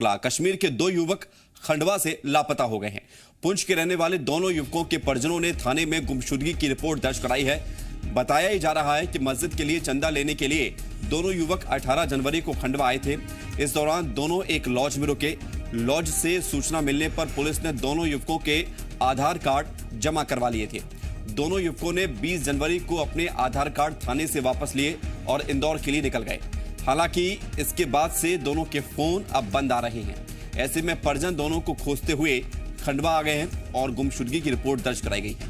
कश्मीर के दो युवक खंडवा से लापता हो गए हैं। पुंछ के रहने वाले दोनों युवकों के परिजनों ने थाने में गुमशुदगी की रिपोर्ट दर्ज कराई है। बताया ही जा रहा है कि मस्जिद के लिए चंदा लेने के लिए दोनों युवक 18 जनवरी को खंडवा आए थे। इस दौरान दोनों एक लॉज में रुके। लॉज से सूचना मिलने पर पुलिस ने दोनों युवकों के आधार कार्ड जमा करवा लिए थे। दोनों युवकों ने 20 जनवरी को अपने आधार कार्ड थाने से वापस लिए और इंदौर के लिए निकल गए। हालांकि इसके बाद से दोनों के फोन अब बंद आ रहे हैं। ऐसे में परिजन दोनों को खोजते हुए खंडवा आ गए हैं और गुमशुदगी की रिपोर्ट दर्ज कराई गई है।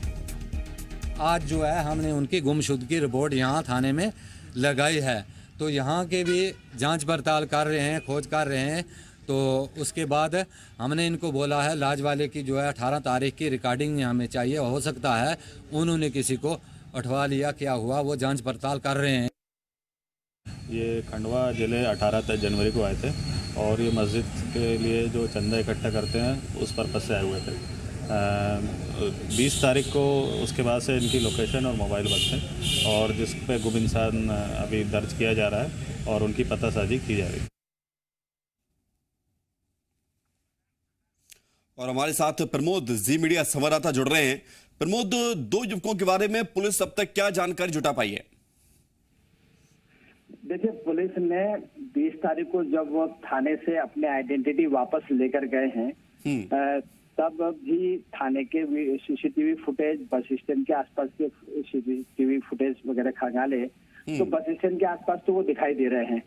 आज जो है हमने उनकी गुमशुदगी रिपोर्ट यहाँ थाने में लगाई है, तो यहाँ के भी जांच पड़ताल कर रहे हैं, खोज कर रहे हैं। तो उसके बाद हमने इनको बोला है लाज वाले की जो है 18 तारीख की रिकॉर्डिंग हमें चाहिए। हो सकता है उन्होंने किसी को उठवा लिया, क्या हुआ वो जांच पड़ताल कर रहे हैं। ये खंडवा ज़िले 18 जनवरी को आए थे और ये मस्जिद के लिए जो चंदा इकट्ठा करते हैं उस पर्पज़ से आए हुए थे। 20 तारीख को उसके बाद से इनकी लोकेशन और मोबाइल बंद थे और जिस पे गुम इंसान अभी दर्ज किया जा रहा है और उनकी पतासाजी की जा रही है। और हमारे साथ प्रमोद जी मीडिया संवाददाता जुड़ रहे हैं। प्रमोद, दो युवकों के बारे में पुलिस अब तक क्या जानकारी जुटा पाई है? देखिए, पुलिस ने 20 तारीख को जब वो थाने से अपने आइडेंटिटी वापस लेकर गए हैं तब भी थाने के सीसीटीवी फुटेज, बस स्टैंड के आसपास के सीसीटीवी फुटेज वगैरह खंगाले तो बस स्टैंड के आसपास तो वो दिखाई दे रहे हैं।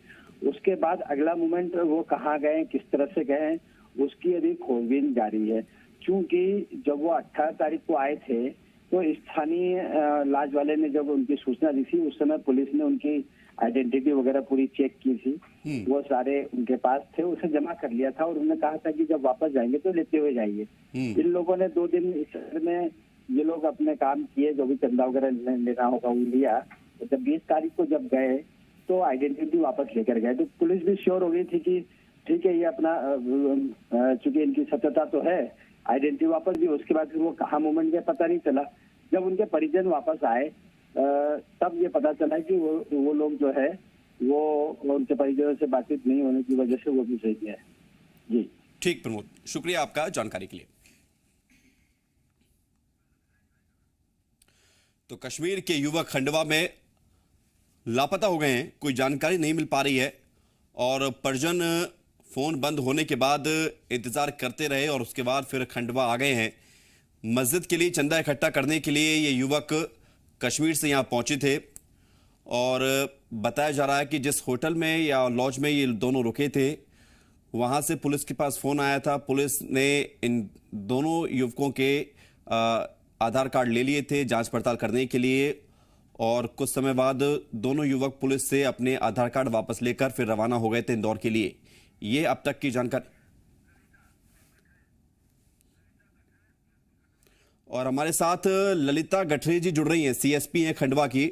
उसके बाद अगला मोमेंट वो कहाँ गए, किस तरह से गए, उसकी अभी खोजबीन जारी है। क्योंकि जब वो 18 तारीख को आए थे तो स्थानीय लाज वाले ने जब उनकी सूचना दी थी उस समय पुलिस ने उनकी आइडेंटिटी वगैरह पूरी चेक की थी। वो सारे उनके पास थे, उसे जमा कर लिया था और उन्होंने कहा था कि जब वापस जाएंगे तो लेते हुए जाइए। इन लोगों ने 2 दिन इस शहर में ये लोग अपने काम किए, जो भी चंदा वगैरह लेना होगा वो लिया। तो जब 20 तारीख को जब गए तो आइडेंटिटी वापस लेकर गए। तो पुलिस भी श्योर हो गई थी कि ठीक है, ये अपना चूंकि इनकी सत्यता तो है, आइडेंटिटी वापस भी। उसके बाद वो कहाँ मूवमेंट गया पता नहीं चला। जब उनके परिजन वापस आए तब ये पता चला कि वो लोग जो है वो उनके परिजनों से बातचीत नहीं होने की वजह से वो भी सही है। जी ठीक प्रमोद, शुक्रिया आपका जानकारी के लिए। तो कश्मीर के युवक खंडवा में लापता हो गए हैं, कोई जानकारी नहीं मिल पा रही है और परिजन फोन बंद होने के बाद इंतजार करते रहे और उसके बाद फिर खंडवा आ गए हैं। मस्जिद के लिए चंदा इकट्ठा करने के लिए ये युवक कश्मीर से यहाँ पहुंचे थे और बताया जा रहा है कि जिस होटल में या लॉज में ये दोनों रुके थे वहां से पुलिस के पास फोन आया था। पुलिस ने इन दोनों युवकों के आधार कार्ड ले लिए थे जांच पड़ताल करने के लिए और कुछ समय बाद दोनों युवक पुलिस से अपने आधार कार्ड वापस लेकर फिर रवाना हो गए थे इंदौर के लिए। ये अब तक की जानकारी। और हमारे साथ ललिता गठरी जी जुड़ रही हैं, सीएसपी हैं खंडवा की।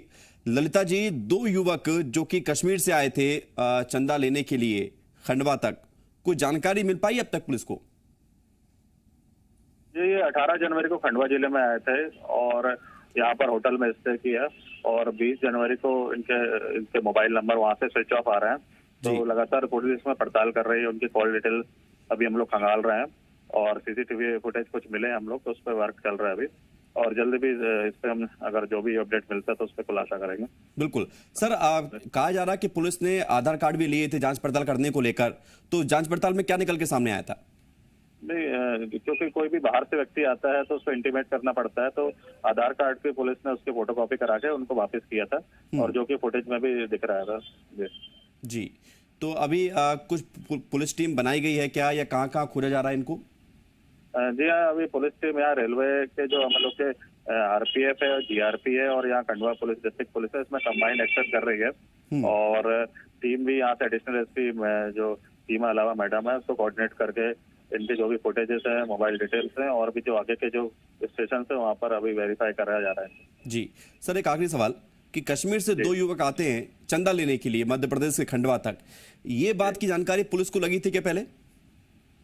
ललिता जी, 2 युवक जो कि कश्मीर से आए थे चंदा लेने के लिए खंडवा तक, कोई जानकारी मिल पाई अब तक पुलिस को? ये 18 जनवरी को खंडवा जिले में आए थे और यहाँ पर होटल में स्टे किया और 20 जनवरी को इनके मोबाइल नंबर वहाँ से स्विच ऑफ आ रहे हैं। तो लगातार पुलिस इसमें पड़ताल कर रही है। उनकी कॉल डिटेल अभी हम लोग खंगाल रहे हैं और सीसीटीवी फुटेज कुछ मिले हम लोग, तो उस पर वर्क चल रहा है अभी और जल्द भी इस पे हम अगर जो भी अपडेट मिलता है तो उस पर खुलासा करेंगे। बिल्कुल सर, कहा जा रहा है कि पुलिस ने आधार कार्ड भी लिए थे जांच पड़ताल करने को लेकर, तो जांच पड़ताल में क्या निकल के सामने आया था? नहीं, क्योंकि कोई भी बाहर से व्यक्ति आता है तो उसको इंटीमेट करना पड़ता है। तो आधार कार्ड की पुलिस ने उसकी फोटोकॉपी करा के उनको वापस किया था और जो कि फुटेज में भी दिख रहा था। जी, तो अभी कुछ पुलिस टीम बनाई गई है क्या या कहाँ खोजा जा रहा है इनको? जी हाँ, अभी पुलिस टीम यहाँ रेलवे के जो हम लोग के आरपीएफ है, जीआरपी है और यहाँ खंडवा पुलिस डिस्ट्रिक्ट पुलिस है, इसमें कंबाइंड एक्शन कर रही है और टीम भी यहाँ से एडिशनल एसपी जो टीम अलावा मैडम है उसको कोऑर्डिनेट करके इनके जो भी फुटेजेस हैं, मोबाइल डिटेल्स हैं और भी जो आगे के जो स्टेशन है वहाँ पर अभी वेरीफाई कराया जा रहा है। जी सर, एक आखिरी सवाल कि कश्मीर से 2 युवक आते हैं चंदा लेने के लिए मध्य प्रदेश से खंडवा तक, ये बात की जानकारी पुलिस को लगी थी क्या पहले?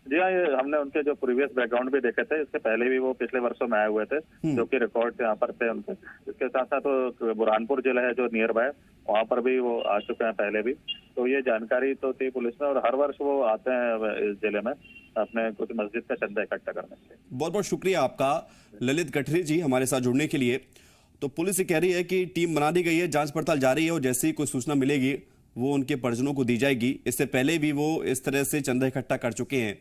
जी हाँ, ये हमने उनके जो प्रीवियस बैकग्राउंड भी देखे थे। इससे पहले भी वो पिछले वर्षों में आए हुए थे जो कि रिकॉर्ड यहाँ पर थे उनके। इसके साथ साथ तो बुरहानपुर जिला है जो नियर बाय, वहाँ पर भी वो आ चुके हैं पहले भी। तो ये जानकारी तो थी पुलिस में, और हर वर्ष वो आते हैं इस जिले में अपने कुछ मस्जिद का चंदा इकट्ठा करने के लिए। बहुत बहुत शुक्रिया आपका ललित गठरी जी हमारे साथ जुड़ने के लिए। तो पुलिस ये कह रही है कि टीम बना दी गई है, जांच पड़ताल जारी है और जैसे ही कोई सूचना मिलेगी वो उनके परिजनों को दी जाएगी। इससे पहले भी वो इस तरह से चंदा इकट्ठा कर चुके हैं।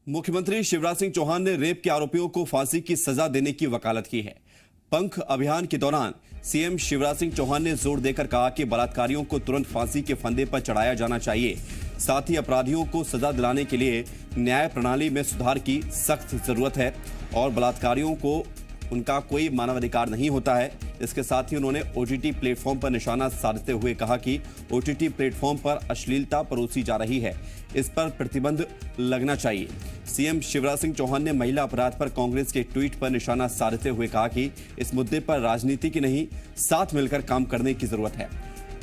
मुख्यमंत्री शिवराज सिंह चौहान ने रेप के आरोपियों को फांसी की सजा देने की वकालत की है। पंख अभियान के दौरान सीएम शिवराज सिंह चौहान ने जोर देकर कहा कि बलात्कारियों को तुरंत फांसी के फंदे पर चढ़ाया जाना चाहिए। साथ ही अपराधियों को सजा दिलाने के लिए न्याय प्रणाली में सुधार की सख्त जरूरत है और बलात्कारियों को उनका कोई मानवाधिकार नहीं होता है। इसके साथ ही उन्होंने ओटीटी प्लेटफॉर्म पर निशाना साधते हुए कहा कि ओटीटी प्लेटफॉर्म पर अश्लीलता परोसी जा रही है, इस पर प्रतिबंध लगना चाहिए। सीएम शिवराज सिंह चौहान ने महिला अपराध पर कांग्रेस के ट्वीट पर निशाना साधते हुए कहा कि इस मुद्दे पर राजनीति की नहीं, साथ मिलकर काम करने की जरूरत है।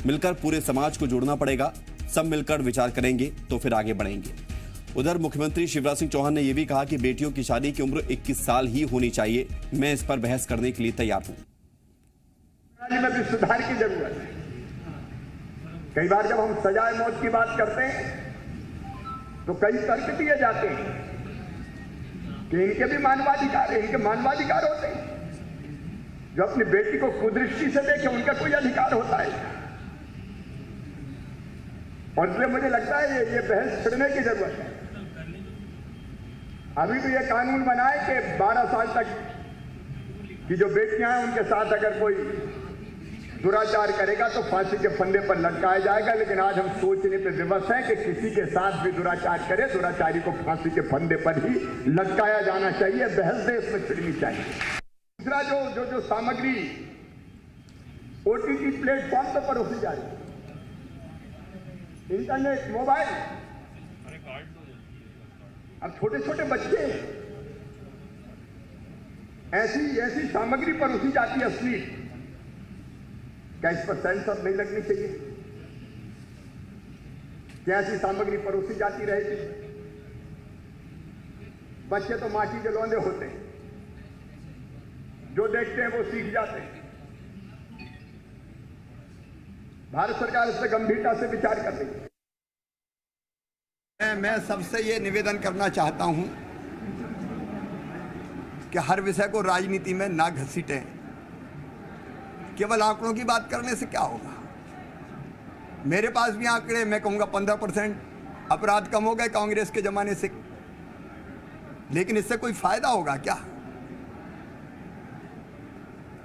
मिलकर पूरे समाज को जोड़ना पड़ेगा, सब मिलकर विचार करेंगे तो फिर आगे बढ़ेंगे। उधर मुख्यमंत्री शिवराज सिंह चौहान ने यह भी कहा कि बेटियों की शादी की उम्र 21 साल ही होनी चाहिए। मैं इस पर बहस करने के लिए तैयार हूं। में भी सुधार की जरूरत है। कई बार जब हम सजाए मौत की बात करते हैं तो कई तर्क दिए जाते हैं कि इनके भी मानवाधिकार है, इनके मानवाधिकार होते हैं। जो अपनी बेटी को कुदृष्टि से देखे उनका कोई अधिकार होता है। और इसलिए मुझे लगता है ये बहस छिड़ने की जरूरत है। अभी तो ये कानून बनाए कि 12 साल तक की जो बेटियां हैं उनके साथ अगर कोई दुराचार करेगा तो फांसी के फंदे पर लटकाया जाएगा। लेकिन आज हम सोचने पे विवश हैं कि किसी के साथ भी दुराचार करे, दुराचारी को फांसी के फंदे पर ही लटकाया जाना चाहिए। बहस देश में छिड़नी चाहिए। दूसरा जो सामग्री ओटीटी प्लेटफॉर्म पर परोसी जा रही है, इंटरनेट, मोबाइल, अब छोटे छोटे बच्चे ऐसी सामग्री परोसी जाती है अश्लील, क्या इस पर सेंसर नहीं लगनी चाहिए? क्या ऐसी सामग्री परोसी जाती रहेगी? बच्चे तो माटी के लौंदे होते हैं, जो देखते हैं वो सीख जाते हैं। भारत सरकार इस पर गंभीरता से विचार कर रही है। मैं सबसे ये निवेदन करना चाहता हूं कि हर विषय को राजनीति में ना घसीटें। केवल आंकड़ों की बात करने से क्या होगा? मेरे पास भी आंकड़े, मैं कहूंगा 15% अपराध कम हो गए कांग्रेस के जमाने से, लेकिन इससे कोई फायदा होगा क्या?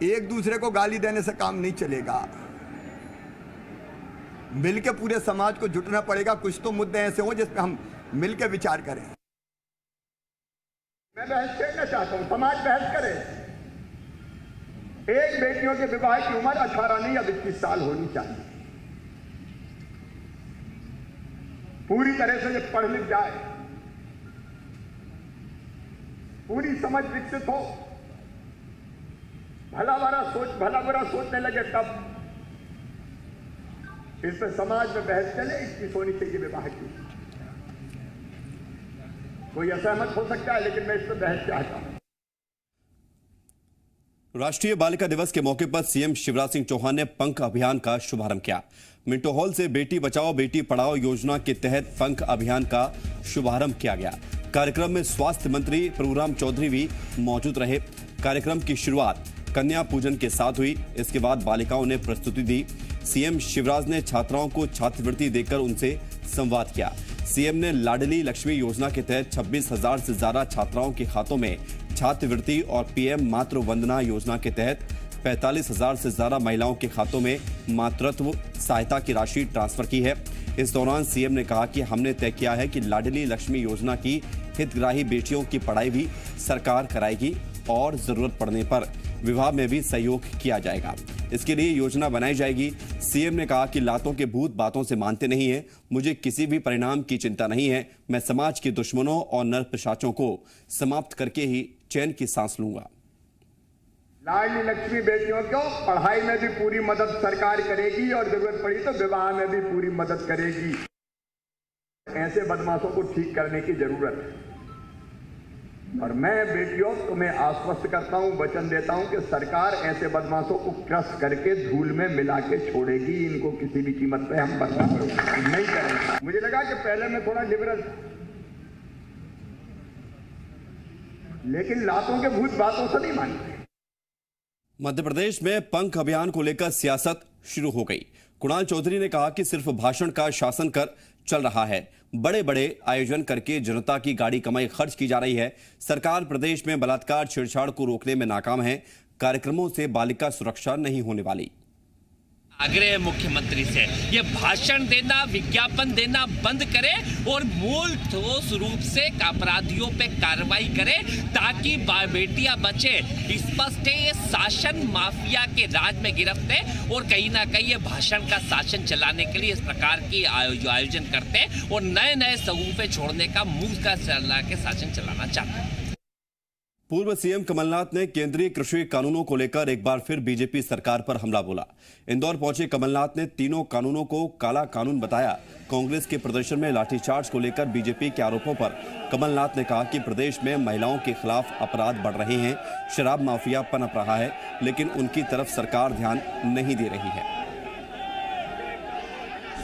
एक दूसरे को गाली देने से काम नहीं चलेगा। मिलके पूरे समाज को जुटना पड़ेगा। कुछ तो मुद्दे ऐसे हो जिस पे हम मिलके विचार करें। मैं बहस करना चाहता हूं, समाज बहस करे। एक बेटियों के विवाह की उम्र 18 नहीं, अब 21 साल होनी चाहिए। पूरी तरह से जब पढ़ लिख जाए, पूरी समझ विकसित हो, भला बुरा सोचने लगे, तब इस पर समाज में बहस चले। इसकी होनी चाहिए विवाह की। कोई असहमत हो सकता है, लेकिन मैं इस पर बहस चाहता हूं। राष्ट्रीय बालिका दिवस के मौके पर सीएम शिवराज सिंह चौहान ने पंख अभियान का शुभारंभ किया। मिंटो हॉल से बेटी बचाओ बेटी पढ़ाओ योजना के तहत पंख अभियान का शुभारंभ किया गया। कार्यक्रम में स्वास्थ्य मंत्री प्रभुराम चौधरी भी मौजूद रहे। कार्यक्रम की शुरुआत कन्या पूजन के साथ हुई। इसके बाद बालिकाओं ने प्रस्तुति दी। सीएम शिवराज ने छात्राओं को छात्रवृत्ति देकर उनसे संवाद किया। सीएम ने लाडली लक्ष्मी योजना के तहत 26,000 से ज्यादा छात्राओं के खातों में छात्रवृत्ति और पीएम मातृ वंदना योजना के तहत 45,000 से ज्यादा महिलाओं के खातों में मातृत्व सहायता की राशि ट्रांसफर की है। इस दौरान सीएम ने कहा कि हमने तय किया है कि लाडली लक्ष्मी योजना की हितग्राही बेटियों की पढ़ाई भी सरकार कराएगी और जरूरत पड़ने पर विवाह में भी सहयोग किया जाएगा। इसके लिए योजना बनाई जाएगी। सीएम ने कहा कि लातों के भूत बातों से मानते नहीं हैं। मुझे किसी भी परिणाम की चिंता नहीं है। मैं समाज के दुश्मनों और नर पिशाचों को समाप्त करके ही चैन की सांस लूंगा। लाडली लक्ष्मी बेटियों को पढ़ाई में भी पूरी मदद सरकार करेगी और जरूरत पड़ी तो विवाह में भी पूरी मदद करेगी। ऐसे बदमाशों को ठीक करने की जरूरत है। और मैं बेटियों तुम्हें आश्वस्त करता हूं, वचन देता हूं कि सरकार ऐसे बदमाशों को क्रश करके धूल में मिला के छोड़ेगी। इनको किसी भी कीमत पे हम बर्दाश्त नहीं करेंगे। मुझे लगा कि पहले मैं थोड़ा लिबरल, लेकिन लातों के भूत बातों से नहीं मानते। मध्य प्रदेश में पंख अभियान को लेकर सियासत शुरू हो गई। कुणाल चौधरी ने कहा कि सिर्फ भाषण का शासन कर चल रहा है, बड़े बड़े आयोजन करके जनता की गाड़ी कमाई खर्च की जा रही है। सरकार प्रदेश में बलात्कार छेड़छाड़ को रोकने में नाकाम है। कार्यक्रमों से बालिका सुरक्षा नहीं होने वाली। आग्रह मुख्यमंत्री से ये भाषण देना, विज्ञापन देना बंद करे और मूल ठोस रूप से अपराधियों पे कार्रवाई करे ताकि बेटियां बचे। स्पष्ट है ये शासन माफिया के राज में गिरफ्त है और कहीं ना कहीं ये भाषण का शासन चलाने के लिए इस प्रकार की आयोजन करते हैं और नए नए सगुफे छोड़ने का मुंह का चला के शासन चलाना चाहते हैं। पूर्व सीएम कमलनाथ ने केंद्रीय कृषि कानूनों को लेकर एक बार फिर बीजेपी सरकार पर हमला बोला। इंदौर पहुंचे कमलनाथ ने तीनों कानूनों को काला कानून बताया। कांग्रेस के प्रदर्शन में लाठीचार्ज को लेकर बीजेपी के आरोपों पर कमलनाथ ने कहा कि प्रदेश में महिलाओं के खिलाफ अपराध बढ़ रहे हैं, शराब माफिया पनप रहा है, लेकिन उनकी तरफ सरकार ध्यान नहीं दे रही है।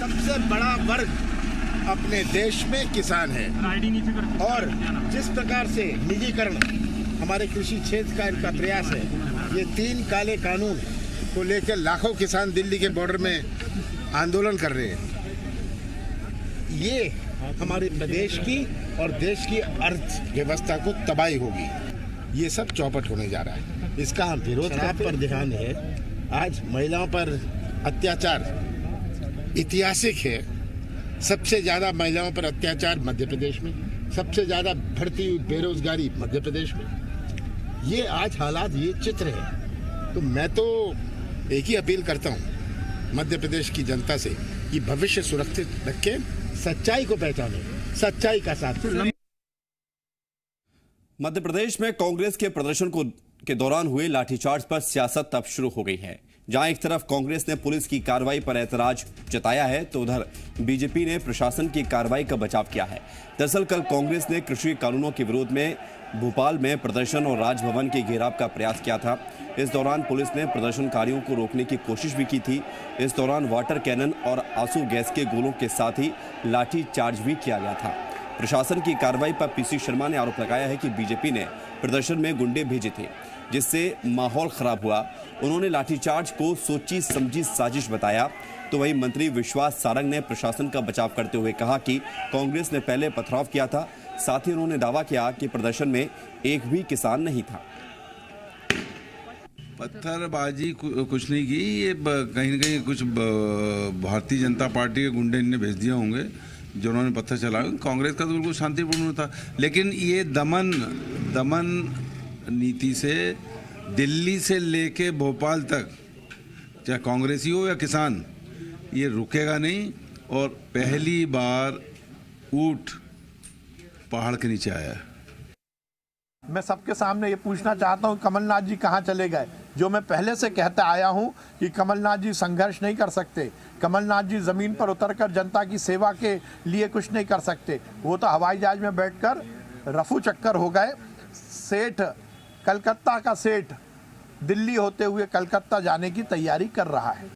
सबसे बड़ा वर्ग अपने देश में किसान है और जिस प्रकार से निजीकरण हमारे कृषि क्षेत्र का इनका प्रयास है, ये 3 काले कानून को लेकर लाखों किसान दिल्ली के बॉर्डर में आंदोलन कर रहे हैं। ये हमारे प्रदेश की और देश की अर्थव्यवस्था को तबाही होगी। ये सब चौपट होने जा रहा है, इसका हम विरोध पर ध्यान है। आज महिलाओं पर अत्याचार ऐतिहासिक है। सबसे ज़्यादा महिलाओं पर अत्याचार मध्य प्रदेश में, सबसे ज़्यादा बढ़ती हुई बेरोजगारी मध्य प्रदेश में। ये आज हालात, ये चित्र है। तो मैं तो एक ही अपील करता हूँ मध्य प्रदेश की जनता से कि भविष्य सुरक्षित रखें, सच्चाई को पहचानें, सच्चाई का साथ। मध्य प्रदेश में कांग्रेस के प्रदर्शन के दौरान हुए लाठीचार्ज पर सियासत अब शुरू हो गई है। जहां एक तरफ कांग्रेस ने पुलिस की कार्रवाई पर ऐतराज जताया है, तो उधर बीजेपी ने प्रशासन की कार्रवाई का बचाव किया है। दरअसल कल कांग्रेस ने कृषि कानूनों के विरोध में भोपाल में प्रदर्शन और राजभवन के घेराव का प्रयास किया था। इस दौरान पुलिस ने प्रदर्शनकारियों को रोकने की कोशिश भी की थी। इस दौरान वाटर कैनन और आंसू गैस के गोलों के साथ ही लाठी चार्ज भी किया गया था। प्रशासन की कार्रवाई पर पीसी शर्मा ने आरोप लगाया है कि बीजेपी ने प्रदर्शन में गुंडे भेजे थे, जिससे माहौल खराब हुआ। उन्होंने लाठीचार्ज को सोची समझी साजिश बताया। तो वहीं मंत्री विश्वास सारंग ने प्रशासन का बचाव करते हुए कहा कि कांग्रेस ने पहले पथराव किया था। साथ ही उन्होंने दावा किया कि प्रदर्शन में एक भी किसान नहीं था। पत्थरबाजी कुछ नहीं की, ये कहीं न कहीं कुछ भारतीय जनता पार्टी के गुंडे इन्हें भेज दिए होंगे जो उन्होंने पत्थर चलाया। कांग्रेस का तो बिल्कुल शांतिपूर्ण था, लेकिन ये दमन नीति से दिल्ली से लेके भोपाल तक, चाहे कांग्रेसी हो या किसान, ये रुकेगा नहीं। और पहली बार ऊंट पहाड़ के नीचे आया। मैं सबके सामने ये पूछना चाहता हूँ, कमलनाथ जी कहाँ चले गए? जो मैं पहले से कहता आया हूँ कि कमलनाथ जी संघर्ष नहीं कर सकते, कमलनाथ जी ज़मीन पर उतरकर जनता की सेवा के लिए कुछ नहीं कर सकते। वो तो हवाई जहाज में बैठकर रफू चक्कर हो गए। सेठ, कलकत्ता का सेठ दिल्ली होते हुए कलकत्ता जाने की तैयारी कर रहा है।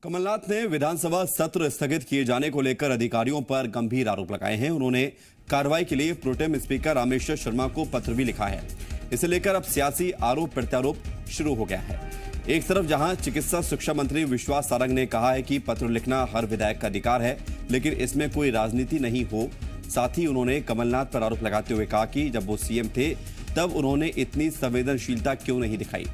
कमलनाथ ने विधानसभा सत्र स्थगित किए जाने को लेकर अधिकारियों पर गंभीर आरोप लगाए हैं। उन्होंने कार्रवाई के लिए प्रोटेम स्पीकर रामेश्वर शर्मा को पत्र भी लिखा है। इसे लेकर अब सियासी आरोप प्रत्यारोप शुरू हो गया है। एक तरफ जहां चिकित्सा शिक्षा मंत्री विश्वास सारंग ने कहा है कि पत्र लिखना हर विधायक का अधिकार है, लेकिन इसमें कोई राजनीति नहीं हो। साथ ही उन्होंने कमलनाथ पर आरोप लगाते हुए कहा कि जब वो सीएम थे तब उन्होंने इतनी संवेदनशीलता क्यों नहीं दिखाई।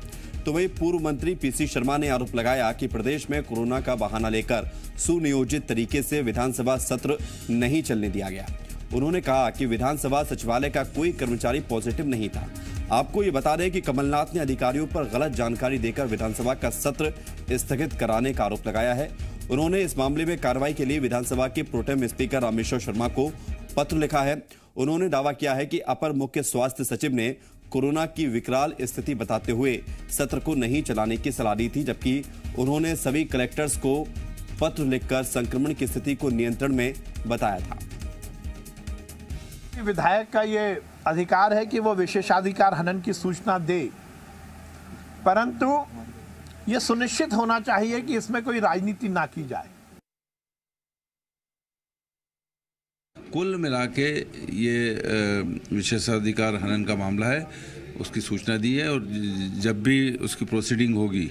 तो वही पूर्व मंत्री पीसी शर्मा ने आरोप लगाया कि प्रदेश में कोरोना का बहाना लेकर सुनियोजित तरीके से विधानसभा सत्र नहीं चलने दिया गया। उन्होंने कहा कि विधानसभा सचिवालय का कोई कर्मचारी पॉजिटिव नहीं था। आपको ये बता दें कि कमलनाथ ने अधिकारियों पर गलत जानकारी देकर विधानसभा का सत्र स्थगित कराने का आरोप लगाया है। उन्होंने इस मामले में कार्रवाई के लिए विधानसभा के प्रोटेम स्पीकर रामेश्वर शर्मा को पत्र लिखा है। उन्होंने दावा किया है कि अपर मुख्य स्वास्थ्य सचिव ने कोरोना की विकराल स्थिति बताते हुए सत्र को नहीं चलाने की सलाह दी थी, जबकि उन्होंने सभी कलेक्टर्स को पत्र लिखकर संक्रमण की स्थिति को नियंत्रण में बताया था। विधायक का ये अधिकार है कि वो विशेषाधिकार हनन की सूचना दे, परंतु ये सुनिश्चित होना चाहिए कि इसमें कोई राजनीति ना की जाए। कुल मिला के ये विशेषाधिकार हनन का मामला है, उसकी सूचना दी है और जब भी उसकी प्रोसीडिंग होगी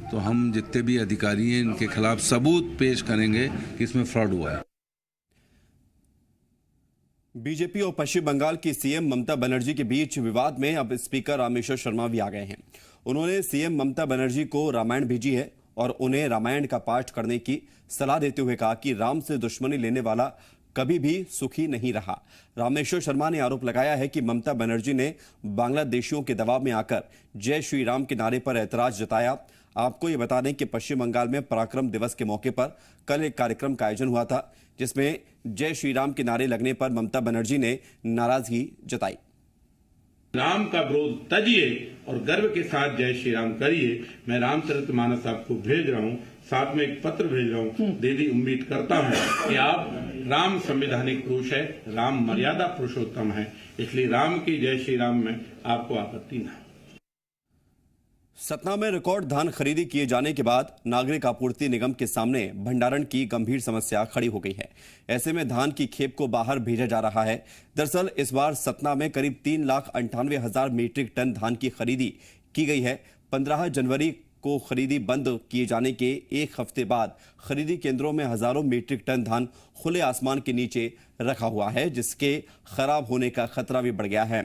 तो हम जितने भी अधिकारी हैं इनके खिलाफ सबूत पेश करेंगे कि इसमें फ्रॉड हुआ है। बीजेपी और पश्चिम बंगाल की सीएम ममता बनर्जी के बीच विवाद में अब स्पीकर रामेश्वर शर्मा भी आ गए हैं। उन्होंने सीएम ममता बनर्जी को रामायण भेजी है और उन्हें रामायण का पाठ करने की सलाह देते हुए कहा कि राम से दुश्मनी लेने वाला कभी भी सुखी नहीं रहा। रामेश्वर शर्मा ने आरोप लगाया है कि ममता बनर्जी ने बांग्लादेशियों के दबाव में आकर जय श्री राम के नारे पर ऐतराज जताया। आपको ये बता दें कि पश्चिम बंगाल में पराक्रम दिवस के मौके पर कल एक कार्यक्रम का आयोजन हुआ था, जिसमें जय श्री राम के नारे लगने पर ममता बनर्जी ने नाराजगी जताई। राम का विरोध तजिए और गर्व के साथ जय श्री राम करिए। मैं रामचरितमानस आपको भेज रहा हूँ, साथ में एक पत्र भेज रहा हूँ। दीदी उम्मीद करता हूँ कि आप राम संवैधानिक पुरुष है, राम मर्यादा पुरुषोत्तम है, इसलिए राम की जय श्री राम में आपको आपत्ति न हो। सतना में रिकॉर्ड धान खरीदी किए जाने के बाद नागरिक आपूर्ति निगम के सामने भंडारण की गंभीर समस्या खड़ी हो गई है। ऐसे में धान की खेप को बाहर भेजा जा रहा है। दरअसल इस बार सतना में करीब 3,98,000 मीट्रिक टन धान की खरीदी की गई है। 15 जनवरी को खरीदी बंद किए जाने के एक हफ्ते बाद खरीदी केंद्रों में हजारों मीट्रिक टन धान खुले आसमान के नीचे रखा हुआ है, जिसके खराब होने का खतरा भी बढ़ गया है।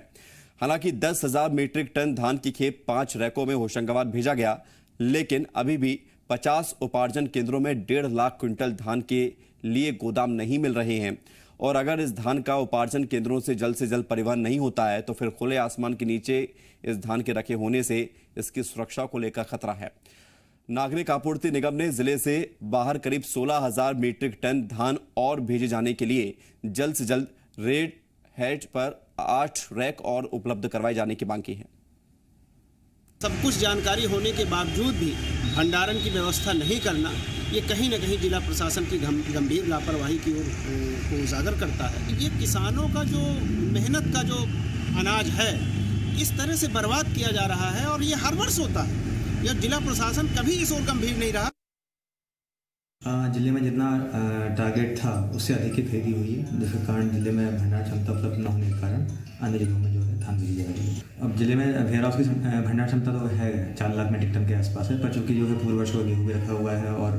हालांकि 10,000 मीट्रिक टन धान की खेप 5 रैकों में होशंगाबाद भेजा गया, लेकिन अभी भी 50 उपार्जन केंद्रों में 1.5 लाख क्विंटल धान के लिए गोदाम नहीं मिल रहे हैं। और अगर इस धान का उपार्जन केंद्रों से जल्द परिवहन नहीं होता है तो फिर खुले आसमान के नीचे इस धान के रखे होने से इसकी सुरक्षा को लेकर खतरा है। नागरिक आपूर्ति निगम ने जिले से बाहर करीब 16,000 मीट्रिक टन धान और भेजे जाने के लिए जल्द से जल्द रेड हेड पर 8 रैक और उपलब्ध करवाए जाने की मांग की है। सब कुछ जानकारी होने के बावजूद भी भंडारण की व्यवस्था नहीं करना, ये कहीं न कहीं जिला प्रशासन की गंभीर लापरवाही की ओर को उजागर करता है। ये किसानों का जो मेहनत का जो अनाज है इस तरह से बर्बाद किया जा रहा है और ये हर वर्ष होता है। यह जिला प्रशासन कभी इस ओर गंभीर नहीं रहा। जिले में जितना टारगेट था उससे अधिक ही खरीदी हुई है, जिसके कारण जिले में भंडार क्षमता उपलब्ध न होने के कारण अन्य जिलों में जो है धान भेजी जा रही है। अब जिले में वेयर हाउस की भंडार क्षमता तो है 4 लाख मीट्रिक टन के आसपास है, पर चूँकि जो है पूर्व वर्ष का गेहूँ भी रखा हुआ है और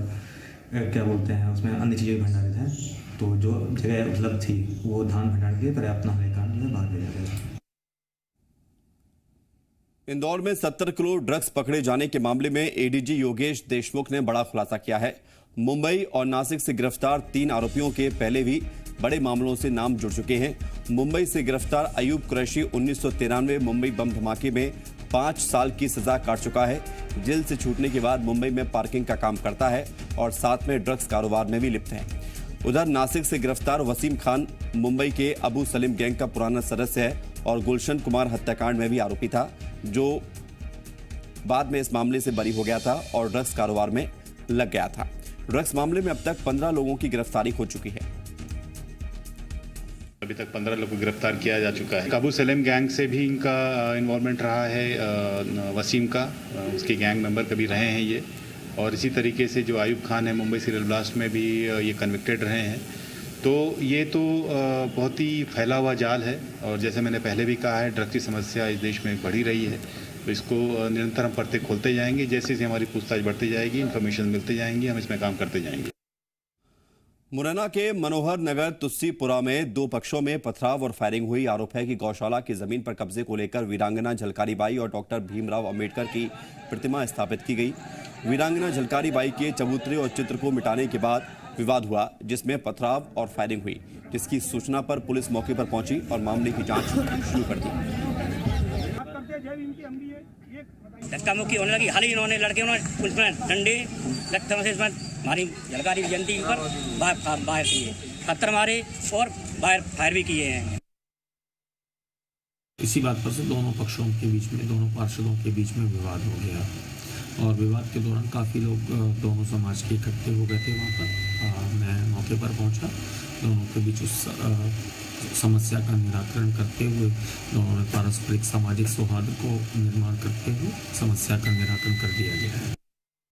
क्या बोलते हैं उसमें अन्य चीज़ें भी भंडारित हैं, तो जो जगह उपलब्ध थी वो धान भंडारण के लिए पर्याप्त न होने के कारण जो है बाहर भेजा गया। इंदौर में 70 किलो ड्रग्स पकड़े जाने के मामले में एडीजी योगेश देशमुख ने बड़ा खुलासा किया है। मुंबई और नासिक से गिरफ्तार 3 आरोपियों के पहले भी बड़े मामलों से नाम जुड़ चुके हैं। मुंबई से गिरफ्तार अयूब कुरैशी 1993 मुंबई बम धमाके में 5 साल की सजा काट चुका है। जेल से छूटने के बाद मुंबई में पार्किंग का काम करता है और साथ में ड्रग्स कारोबार में भी लिप्त है। उधर नासिक से गिरफ्तार वसीम खान मुंबई के अबू सलीम गैंग का पुराना सदस्य है और गुलशन कुमार हत्याकांड में भी आरोपी था, जो बाद में इस मामले से बरी हो गया था और ड्रग्स कारोबार में लग गया था। ड्रग्स मामले में अब तक 15 लोगों की गिरफ्तारी हो चुकी है। अभी तक 15 लोगों को गिरफ्तार किया जा चुका है। अबू सलीम गैंग से भी इनका इन्वॉल्वमेंट रहा है, वसीम का, उसके गैंग मेंबर कभी रहे हैं ये। और इसी तरीके से जो अयूब खान है मुंबई सीरियल ब्लास्ट में भी ये कन्विक्टेड रहे हैं। तो ये तो बहुत ही फैला हुआ जाल है और जैसे मैंने पहले भी कहा है, ड्रग्स की समस्या इस देश में बढ़ी रही है, तो इसको निरंतर हम परतें खोलते जाएंगे। जैसे जैसे हमारी पूछताछ बढ़ती जाएगी, इन्फॉर्मेशन मिलती जाएंगी, हम इसमें काम करते जाएंगे। मुरैना के मनोहर नगर तुस्सीपुरा में 2 पक्षों में पथराव और फायरिंग हुई। आरोप है कि गौशाला की जमीन पर कब्जे को लेकर वीरांगना झलकारी बाई और डॉक्टर भीमराव अंबेडकर की प्रतिमा स्थापित की गई। वीरांगना झलकारी बाई के चबूतरे और चित्र को मिटाने के बाद विवाद हुआ, जिसमें पथराव और फायरिंग हुई, जिसकी सूचना पर पुलिस मौके पर पहुंची और मामले की जांच शुरू कर दी। धक्का मुक्की होने लगी। हाल ही इन्होंने लड़के पुलिस में डंडे लट्ठों से इसमें हमारी झलकारी जयंती पर बाहर किए, पत्थर मारे और बाहर फायर भी किए हैं। इसी बात पर से दोनों पक्षों के बीच में, दोनों पार्षदों के बीच में विवाद हो गया। और विवाद के दौरान काफ़ी लोग दोनों समाज के इकट्ठे हो गए थे वहाँ पर। मैं मौके पर पहुँचा, दोनों के बीच उस समस्या का निराकरण करते हुए दोनों ने पारस्परिक सामाजिक सौहार्द को निर्माण करते हुए समस्या का निराकरण कर दिया गया है।